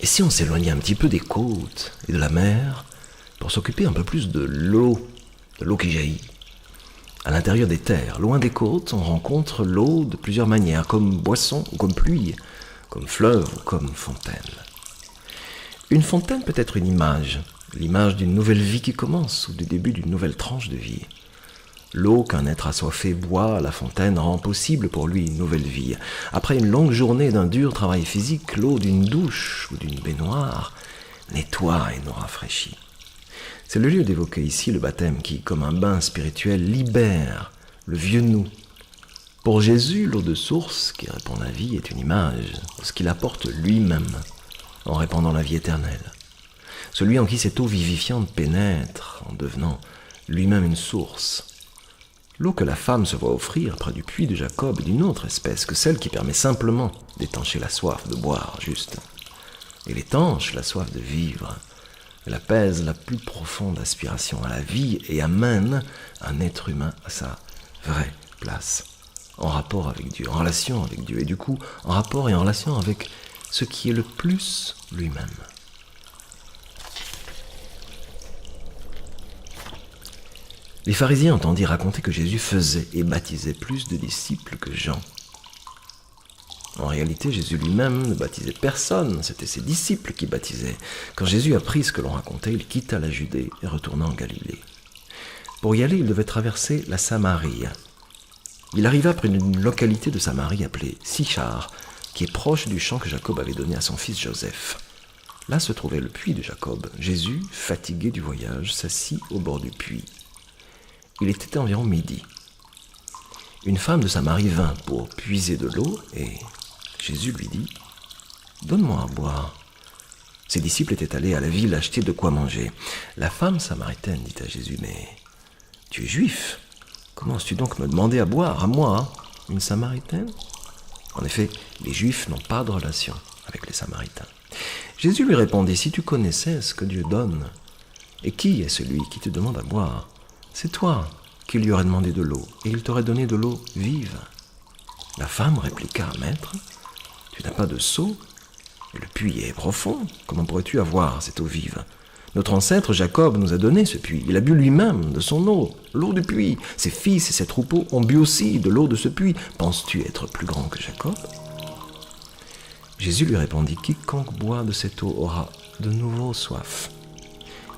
Et si on s'éloignait un petit peu des côtes et de la mer pour s'occuper un peu plus de l'eau qui jaillit? À l'intérieur des terres, loin des côtes, on rencontre l'eau de plusieurs manières, comme boisson ou comme pluie, comme fleuve ou comme fontaine. Une fontaine peut être une image, l'image d'une nouvelle vie qui commence ou du début d'une nouvelle tranche de vie. L'eau qu'un être assoiffé boit à la fontaine rend possible pour lui une nouvelle vie. Après une longue journée d'un dur travail physique, l'eau d'une douche ou d'une baignoire nettoie et nous rafraîchit. C'est le lieu d'évoquer ici le baptême qui, comme un bain spirituel, libère le vieux nous. Pour Jésus, l'eau de source qui répand la vie est une image de ce qu'il apporte lui-même en répandant la vie éternelle. Celui en qui cette eau vivifiante pénètre en devenant lui-même une source. L'eau que la femme se voit offrir près du puits de Jacob est d'une autre espèce que celle qui permet simplement d'étancher la soif de boire, juste. Elle étanche la soif de vivre. Elle apaise la plus profonde aspiration à la vie et amène un être humain à sa vraie place, en rapport avec Dieu, en relation avec Dieu, et du coup en rapport et en relation avec ce qui est le plus lui-même. Les pharisiens entendirent raconter que Jésus faisait et baptisait plus de disciples que Jean. En réalité, Jésus lui-même ne baptisait personne, c'était ses disciples qui baptisaient. Quand Jésus apprit ce que l'on racontait, il quitta la Judée et retourna en Galilée. Pour y aller, il devait traverser la Samarie. Il arriva près d'une localité de Samarie appelée Sichar, qui est proche du champ que Jacob avait donné à son fils Joseph. Là se trouvait le puits de Jacob. Jésus, fatigué du voyage, s'assit au bord du puits. Il était environ midi. Une femme de Samarie vint pour puiser de l'eau et Jésus lui dit « Donne-moi à boire ». Ses disciples étaient allés à la ville acheter de quoi manger. La femme samaritaine dit à Jésus « Mais tu es juif, comment oses-tu donc me demander à boire, à moi, une samaritaine ?» En effet, les juifs n'ont pas de relation avec les samaritains. Jésus lui répondit « Si tu connaissais ce que Dieu donne, et qui est celui qui te demande à boire ? C'est toi qui lui aurais demandé de l'eau, et il t'aurait donné de l'eau vive. » La femme répliqua « Maître, tu n'as pas de seau, et le puits est profond. Comment pourrais-tu avoir cette eau vive ? Notre ancêtre Jacob nous a donné ce puits. Il a bu lui-même de son eau, l'eau du puits. Ses fils et ses troupeaux ont bu aussi de l'eau de ce puits. Penses-tu être plus grand que Jacob ? » Jésus lui répondit « Quiconque boit de cette eau aura de nouveau soif.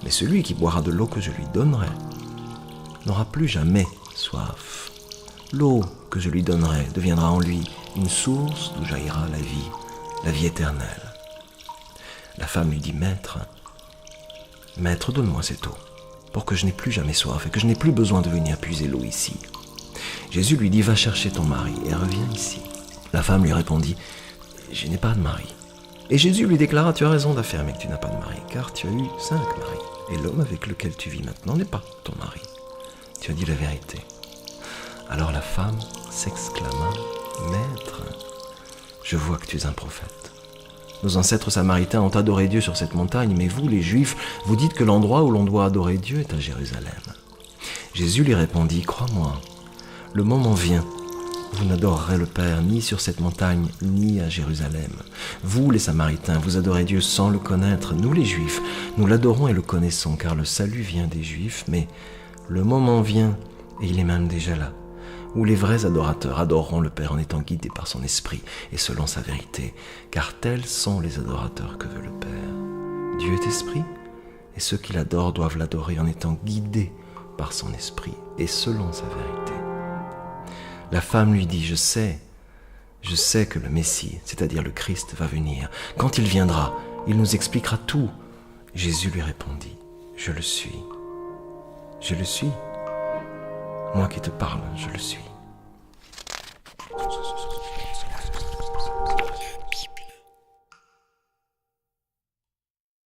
Mais celui qui boira de l'eau que je lui donnerai n'aura plus jamais soif. L'eau que je lui donnerai deviendra en lui une source d'où jaillira la vie éternelle. » La femme lui dit « Maître, donne-moi cette eau, pour que je n'ai plus jamais soif et que je n'ai plus besoin de venir puiser l'eau ici. » Jésus lui dit « Va chercher ton mari et reviens ici. » La femme lui répondit « Je n'ai pas de mari. » Et Jésus lui déclara « Tu as raison d'affirmer que tu n'as pas de mari, car tu as eu 5 maris, et l'homme avec lequel tu vis maintenant n'est pas ton mari. Tu as dit la vérité. » Alors la femme s'exclama « Maître, je vois que tu es un prophète. Nos ancêtres samaritains ont adoré Dieu sur cette montagne, mais vous, les Juifs, vous dites que l'endroit où l'on doit adorer Dieu est à Jérusalem. » Jésus lui répondit « Crois-moi, le moment vient. Vous n'adorerez le Père ni sur cette montagne, ni à Jérusalem. Vous, les Samaritains, vous adorez Dieu sans le connaître. Nous, les Juifs, nous l'adorons et le connaissons, car le salut vient des Juifs, mais le moment vient, et il est même déjà là, où les vrais adorateurs adoreront le Père en étant guidés par son esprit et selon sa vérité, car tels sont les adorateurs que veut le Père. Dieu est esprit, et ceux qui l'adorent doivent l'adorer en étant guidés par son esprit et selon sa vérité. La femme lui dit « Je sais que le Messie, c'est-à-dire le Christ, va venir. Quand il viendra, il nous expliquera tout. » Jésus lui répondit « Je le suis. Je le suis. Moi qui te parle, je le suis. »